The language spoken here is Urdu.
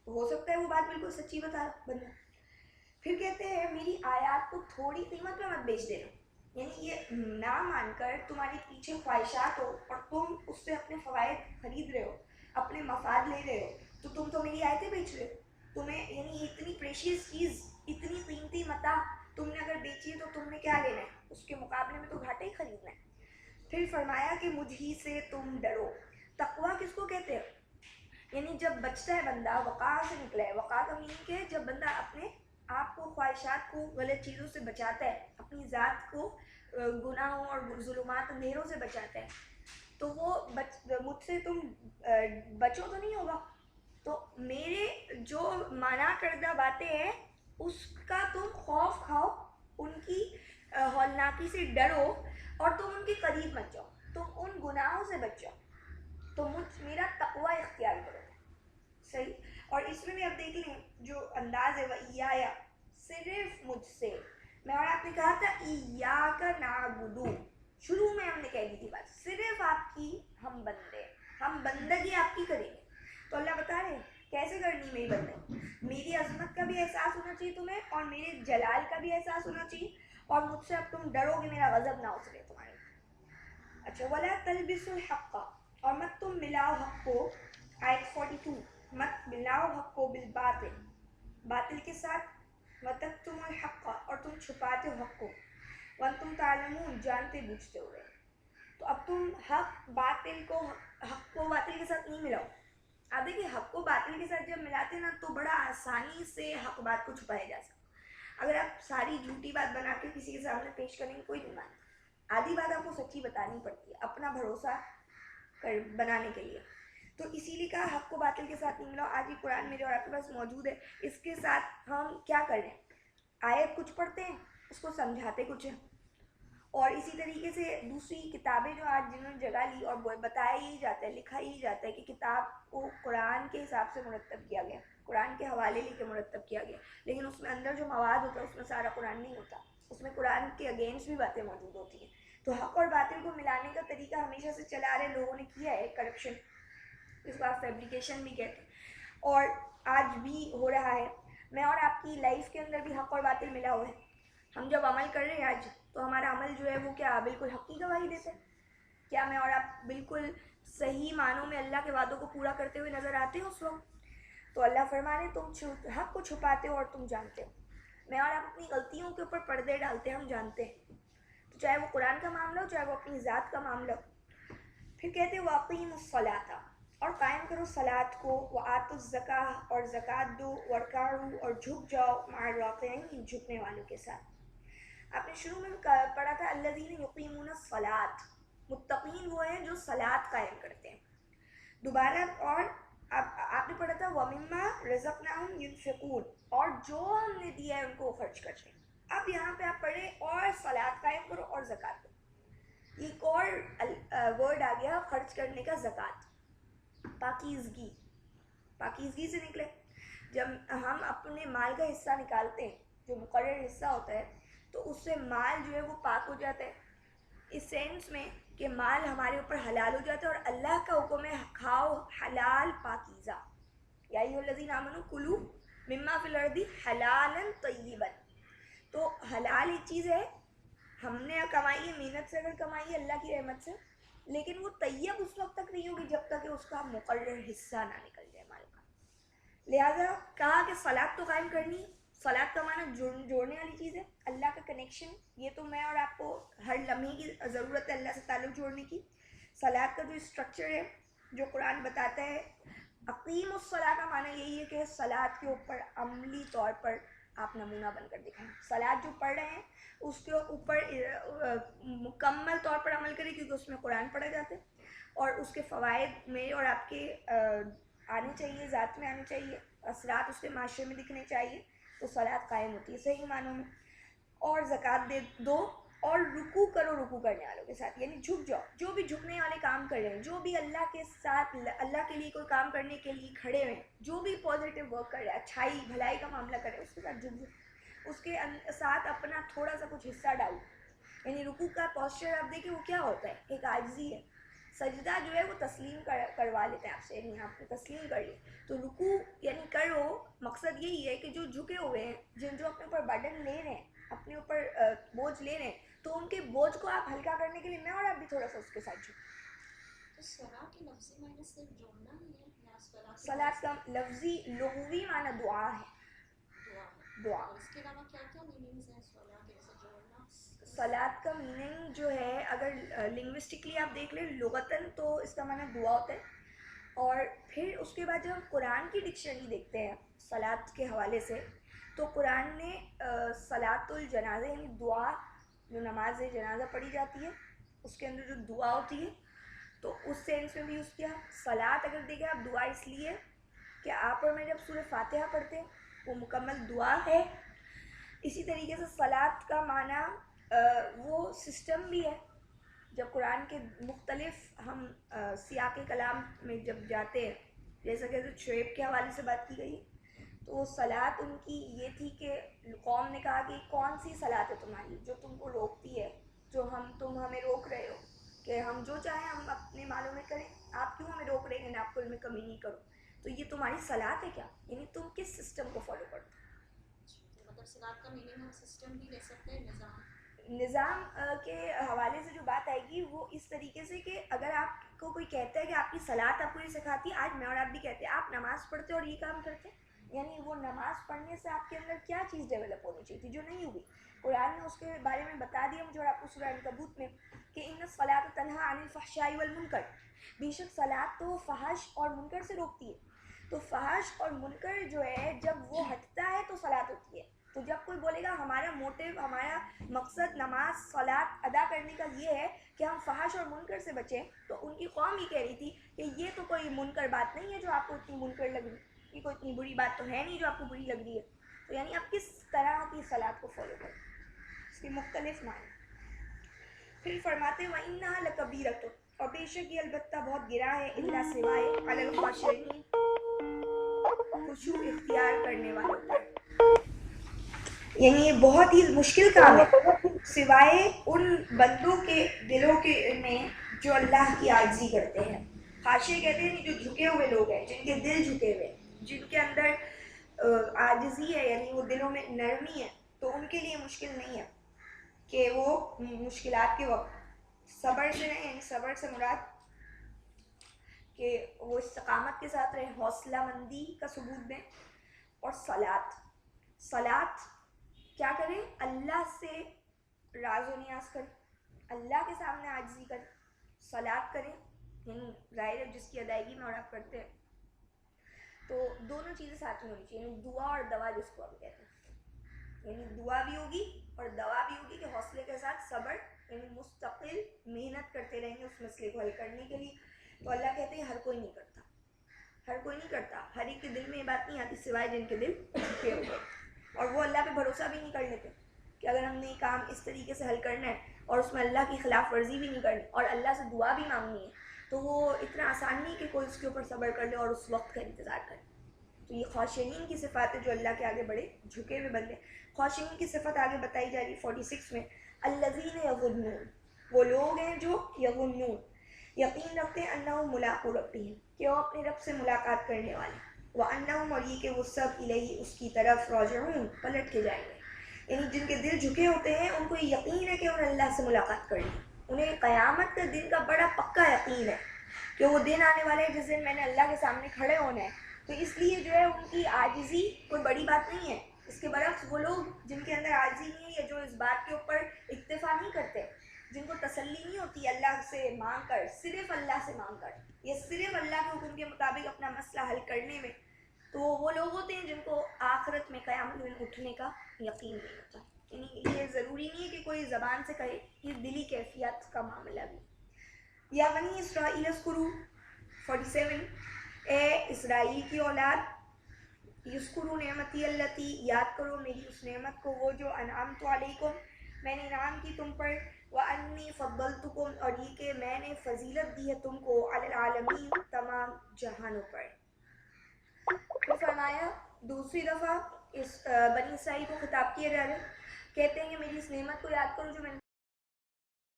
ہو سکتا ہے وہ بات بالکل سچی بتا رہا بندہ. پھر کہتے ہیں میری آیات کو تھوڑی قیمت پہ مت بیچ دینا. یعنی یہ نہ مان کر تمہارے پیچھے خواہشات ہو اور تم اس سے اپنے فوائد خرید رہے ہو, اپنے مفاد لے رہے ہو, تو میری آیتیں بیچ رہے ہو. تمہیں یعنی اتنی پریشیس چیز, اتنی قیمتی متاع تم نے اگر بیچی ہے تو تم نے کیا لینا ہے, اس کے مقابلے میں تو گھاٹا ہی خریدنا ہے. پھر فرمایا کہ مجھ ہی سے تم ڈرو. تقویٰ کس کو کہتے ہیں؟ یعنی جب بچتا ہے بندہ, وقاع سے نکلا ہے. وقاع کا میننگ کیا ہے؟ جب بندہ اپنے آپ کو, خواہشات کو, غلط چیزوں سے بچاتا ہے, اپنی ذات کو گناہوں اور ظلمات اندھیروں سے بچاتا ہے, تو وہ مجھ سے تم بچو تو نہیں ہوگا. تو میرے جو منع کردہ باتیں ہیں اس کا تم خوف کھاؤ, ان کی ہولناکی سے ڈرو, اور تم ان کے قریب مت جاؤ, تم ان گناہوں سے بچ جاؤ, تو میرا تقویٰ اختیار کرو. صحیح. اور اس میں بھی اب دیکھ لیں جو انداز ہے, وَإِيَّايَ, صرف مجھ سے. میں اور آپ نے کہا تھا إِيَّاكَ نَعْبُدُ, شروع میں ہم نے کہہ دی تھی بات, صرف آپ کی ہم بندے, ہم بندگی آپ کی کریں گے. تو اللہ بتا رہے ہیں کیسے کرنی میری بندگی. میری عظمت کا بھی احساس ہونا چاہیے تمہیں, اور میرے جلال کا بھی احساس ہونا چاہیے, اور مجھ سے اب تم ڈرو کہ میرا غضب نہ اترے تمہارے. اچھا, وَلَا تَلْبِسُوا الْحَقَّ, اور مت تم ملاؤ حق کو. آیت 42, مت ملاؤ حق کو بالباطل, باطل کے ساتھ. وَتَكْتُمُوا الْحَقَّ, اور تم چھپاتے ہو حق کو. وَأَنْتُمْ تَعْلَمُونَ, جانتے بوجھتے ہوئے. تو اب تم حق کو باطل کے ساتھ نہیں ملاؤ. اب دیکھیں حق کو باطل کے ساتھ جب ملاتے ہیں نا تو بڑا آسانی سے حق بات کو چھپایا جا سکتا. اگر آپ ساری جھوٹی بات بنا کے کسی کے سامنے پیش کریں گے کوئی نہیں مانتا. آدھی بات آپ کو سچی بتانی پڑتی ہے اپنا بھروسہ بنانے کے لیے. تو اسی لیے کہا حق کو باطل کے ساتھ نہیں ملاؤ. آج یہ قرآن میرے اور آپ کے پاس موجود ہے, اس کے ساتھ ہم کیا کریں, آیت کچھ پڑھتے ہیں, اس کو سمجھاتے کچھ ہیں. اور اسی طریقے سے دوسری کتابیں جو آج جنہوں نے جگہ لی, اور بتایا ہی جاتا ہے, لکھا ہی جاتا ہے کہ کتاب کو قرآن کے حساب سے مرتب کیا گیا, قرآن کے حوالے لے کے مرتب کیا گیا, لیکن اس میں اندر جو مواد ہوتا ہے اس میں سارا قرآن نہیں ہوتا, اس میں قرآن کے اگینسٹ بھی باتیں موجود ہوتی ہیں. تو حق اور باطل کو ملانے کا طریقہ ہمیشہ سے چلا رہے لوگوں نے کیا ہے, کرپشن, اس کو آپ فیبریکیشن بھی کہتے ہیں, اور آج بھی ہو رہا ہے. میں اور آپ کی لائف کے اندر بھی حق اور باطل ملا ہوا ہے. ہم جب عمل کر رہے ہیں آج, تو ہمارا عمل جو ہے وہ کیا بالکل حق کی گواہی دیتے ہیں؟ کیا میں اور آپ بالکل صحیح معنوں میں اللہ کے وعدوں کو پورا کرتے ہوئے نظر آتے ہیں اس وقت؟ تو اللہ فرما رہے تم حق کو چھپاتے ہو اور تم جانتے ہو. میں اور آپ اپنی غلطیوں کے اوپر پردے ڈالتے ہیں, ہم جانتے ہیں, تو چاہے وہ قرآن کا معاملہ ہو, چاہے وہ اپنی ذات کا معاملہ ہو. پھر کہتے ہیں وَأَقِیمُوا الصَّلَاةَ, اور قائم کرو صلاۃ کو. وَآتُوا الزَّکَاۃَ, اور زکوٰۃ دو. وَارْکَعُوا, اور جھک جاؤ. مع الراکعین, جھکنے والوں کے ساتھ. آپ نے شروع میں پڑھا تھا الذین یقیمون الصلاۃ, متقین وہ ہیں جو صلاۃ قائم کرتے ہیں. دوبارہ اور آپ نے پڑھا تھا وَمِمَّا رَزَقْنَاهُمْ يُنْفِقُونَ, اور جو ہم نے دیا ہے ان کو خرچ کرتے ہیں. اب یہاں پہ آپ پڑھیں اور صلاۃ قائم کرو اور زکوٰۃ دو. ایک اور ورڈ آ گیا خرچ کرنے کا, زکوٰۃ, پاکیزگی, پاکیزگی سے نکلے. جب ہم اپنے مال کا حصہ نکالتے ہیں, جو مقرر حصہ ہوتا ہے, تو اس سے مال جو ہے وہ پاک ہو جاتا ہے, اس سینس میں کہ مال ہمارے اوپر حلال ہو جاتا ہے, اور اللہ کا حکم ہے کھاؤ حلال پاکیزہ. یا ایھا الذین آمنوا کلوا مما فی الارض حلالا طیبا. تو حلال ایک چیز ہے, ہم نے کمائی ہے, محنت سے اگر کمائی ہے اللہ کی رحمت سے, لیکن وہ طیب اس وقت تک نہیں ہوگی جب تک کہ اس کا مقرر حصہ نہ نکل جائے مال کا. لہٰذا کہا کہ صلاۃ تو قائم کرنی. صلاۃ کا معنی جوڑنے والی چیز ہے, اللہ کا کنیکشن. یہ تو میں اور آپ کو ہر لمحے کی ضرورت ہے اللہ سے تعلق جوڑنے کی. صلاۃ کا جو اسٹرکچر ہے, جو قرآن بتاتا ہے, اقیم الصلاۃ کا معنی یہی ہے کہ صلاۃ کے اوپر عملی طور پر آپ نمونہ بن کر دکھائیں. صلاۃ جو پڑھ رہے ہیں اس کے اوپر مکمل طور پر عمل کریں, کیونکہ اس میں قرآن پڑھا جاتا ہے, اور اس کے فوائد میں اور آپ کے آنے چاہیے, ذات میں آنے چاہیے, اثرات اس کے معاشرے میں دکھنے چاہیے, تو صلاۃ قائم ہوتی ہے صحیح معنوں میں. اور زکوٰۃ دے دو, اور رکوع کرو رکوع کرنے والوں کے ساتھ, یعنی جھک جاؤ. جو بھی جھکنے والے کام کر رہے ہیں, جو بھی اللہ کے ساتھ اللہ کے لیے کوئی کام کرنے کے لیے کھڑے ہوئے ہیں, جو بھی پازیٹیو ورک کر رہے ہیں, اچھائی بھلائی کا معاملہ کر رہے ہیں, اس کے ساتھ جھک جاؤ. اس کے ساتھ اپنا تھوڑا سا کچھ حصہ ڈالو. یعنی رکوع کا پوسچر آپ دیکھیں وہ کیا ہوتا ہے, ایک عاجزی ہے. سجدہ جو ہے وہ تسلیم کروا لیتے ہیں آپ سے, یعنی آپ نے تسلیم کر لی. تو رکوع یعنی کرو, مقصد یہی ہے کہ جو جھکے ہوئے ہیں, جو اپنے اوپر برڈن لے رہے ہیں, اپنے اوپر بوجھ لے رہے ہیں, تو ان کے بوجھ کو آپ ہلکا کرنے کے لیے میں اور آپ بھی تھوڑا سا اس کے ساتھ جھکیں. تو صلاۃ کے لفظی معنی صرف جوڑنا ہی ہے یا صلاۃ کا لفظی لغوی معنی دعا ہے. دعا. اور اس کے علاوہ کیا کیا میننگز ہیں صلاۃ کے, جیسے جوڑنا؟ صلاۃ کا میننگ جو ہے, اگر لنگوسٹکلی آپ دیکھ لیں لغتاً, تو اس کا معنی دعا ہوتا ہے. اور پھر اس کے بعد جب ہم قرآن کی ڈکشنری دیکھتے ہیں صلاۃ کے حوالے سے, تو قرآن نے صلاۃ الجنازہ یعنی دعا, جو نماز جنازہ پڑھی جاتی ہے اس کے اندر جو دعا ہوتی ہے, تو اس سینس میں بھی یوز کیا. صلاۃ اگر دیکھیں آپ, دعا اس لیے کہ آپ اور میں جب سورہ فاتحہ پڑھتے ہیں وہ مکمل دعا ہے. اسی طریقے سے صلاۃ کا معنی وہ سسٹم بھی ہے. جب قرآن کے مختلف ہم سیاق کلام میں جب جاتے ہیں, جیسا کہ شعیب کے حوالے سے بات کی گئی, تو وہ صلاۃ ان کی یہ تھی کہ قوم نے کہا کہ کون سی صلاۃ ہے تمہاری جو تم کو روکتی ہے, جو تم ہمیں روک رہے ہو کہ ہم جو چاہیں ہم اپنے مالوں میں کریں, آپ کیوں ہمیں روک رہے ہیں کہ آپ کو ان میں کمی نہیں کرو, تو یہ تمہاری صلاۃ ہے کیا, یعنی تم کس سسٹم کو فالو کرتے ہو. مطلب صلاۃ کا میننگ ہم سسٹم بھی لے سکتے ہیں, نظام کے حوالے سے جو بات آئے گی وہ اس طریقے سے کہ اگر آپ کو کوئی کہتا ہے کہ آپ کی صلاۃ آپ کو یہ سکھاتی ہے, آج میں اور آپ بھی کہتے ہیں آپ نماز پڑھتے اور یہ کام کرتے, یعنی وہ نماز پڑھنے سے آپ کے اندر کیا چیز ڈیولپ ہونی چاہیے تھی جو نہیں ہوئی. قرآن نے اس کے بارے میں بتا دیا مجھے اور آپ کو سورہ عنکبوت میں کہ ان الصلاۃ تنہی عن الفحشاء والمنکر, بے شک صلاۃ تو فحش اور منکر سے روکتی ہے. تو فحش اور منکر جو ہے جب وہ ہٹتا ہے تو صلاۃ ہوتی ہے. تو جب کوئی بولے گا ہمارا موٹیو, ہمارا مقصد نماز صلاۃ ادا کرنے کا یہ ہے کہ ہم فحش اور منکر سے بچیں, تو ان کی قوم ہی کہہ رہی تھی کہ یہ تو کوئی منکر بات نہیں ہے جو آپ کو اتنی منکر لگ رہی, یہ کوئی اتنی بری بات تو ہے نہیں جو آپ کو بری لگ رہی ہے. تو یعنی آپ کس طرح کی صلاۃ کو فالو کریں, اس کے مختلف معنی. پھر فرماتے ہیں وَإِنَّهَا لَكَبِيرَةٌ, اور بے شک یہ البتہ بہت گرا ہے, الا سوائے علی الخاشعین, خشوع اختیار کرنے والوں پر, یعنی یہ بہت ہی مشکل کام ہے سوائے ان بندوں کے دلوں کے میں جو اللہ کی عاجزی کرتے ہیں. خاشع کہتے ہیں جو جھکے ہوئے لوگ ہیں, جن کے دل جھکے ہوئے, جن کے اندر عاجزی ہے, یعنی وہ دلوں میں نرمی ہے, تو ان کے لیے مشکل نہیں ہے کہ وہ مشکلات کے وقت صبر سے رہیں. یعنی صبر سے مراد کہ وہ استقامت کے ساتھ رہیں, حوصلہ مندی کا ثبوت دیں. اور صلاۃ کیا کریں, اللہ سے راز و نیاز کریں, اللہ کے سامنے عاجزی کریں, صلاۃ کریں, یعنی ظاہر ہے جس کی ادائیگی میں اور آپ کرتے ہیں, تو دونوں چیزیں ساتھ میں ہونی چاہیے, یعنی دعا اور دوا جس کو ہم کہتے ہیں, یعنی دعا بھی ہوگی اور دوا بھی ہوگی کہ حوصلے کے ساتھ صبر, یعنی مستقل محنت کرتے رہیں گے اس مسئلے کو حل کرنے کے لیے. تو اللہ کہتے ہیں ہر کوئی نہیں کرتا, ہر کوئی نہیں کرتا, ہر ایک کے دل میں یہ بات نہیں آتی سوائے جن کے دل جھکے ہوئے, اور وہ اللہ پہ بھروسہ بھی نہیں کر لیتے کہ اگر ہم نے یہ کام اس طریقے سے حل کرنا ہے اور اس میں اللہ کی خلاف ورزی بھی نہیں کرنی اور اللہ سے دعا بھی مانگنی ہے, تو وہ اتنا آسان نہیں کہ کوئی اس کے اوپر صبر کر لے اور اس وقت کا انتظار کرے. تو یہ خاشعین کی صفات ہے جو اللہ کے آگے بڑے جھکے ہوئے بندے. خاشعین کی صفت آگے بتائی جا رہی 46 میں, الذین یظنون, وہ لوگ ہیں جو یظنون یقین رکھتے ہیں, انہم ملاقو ربہم, کہ وہ اپنے رب سے ملاقات کرنے والے, وانہم, اور یہ کہ وہ سب الیہ, اس کی طرف, راجعون, پلٹ کے جائیں گے. یعنی جن کے دل جھکے ہوتے ہیں ان کو یہ یقین ہے کہ انہیں اللہ سے ملاقات کرنی, انہیں قیامت کے دن کا بڑا پکا یقین ہے کہ وہ دن آنے والے ہیں جس دن میں نے اللہ کے سامنے کھڑے ہونا ہے. تو اس لیے جو ہے ان کی عاجزی کوئی بڑی بات نہیں ہے. اس کے برعکس وہ لوگ جن کے اندر عاجزی نہیں ہے, یا جو اس بات کے اوپر اکتفا نہیں کرتے, جن کو تسلی نہیں ہوتی اللہ سے مانگ کر, صرف اللہ سے مانگ کر, یا صرف اللہ کے حکم کے مطابق اپنا مسئلہ حل کرنے میں, تو وہ لوگ ہوتے ہیں جن کو آخرت میں قیامت میں اٹھنے کا یقین نہیں ہوتا. یعنی یہ ضروری نہیں ہے کہ کوئی زبان سے کہے, یہ دلی کیفیت کا معاملہ بھی. یا بنی اسرائیل اذکروا 47, اے اسرائیل کی اولاد, یذکروا نعمتی التی, یاد کرو میری اس نعمت کو وہ جو انعمت علیکم, میں نے انعام کی تم پر, وانی فضلتکم, اور یہ کہ میں نے فضیلت دی ہے تم کو, علی العالمین, تمام جہانوں پر. پھر فرمایا دوسری دفعہ اس بنی اسرائیل کو خطاب کیا جا رہا ہے, کہتے ہیں کہ میری اس نعمت کو یاد کرو جو میں نے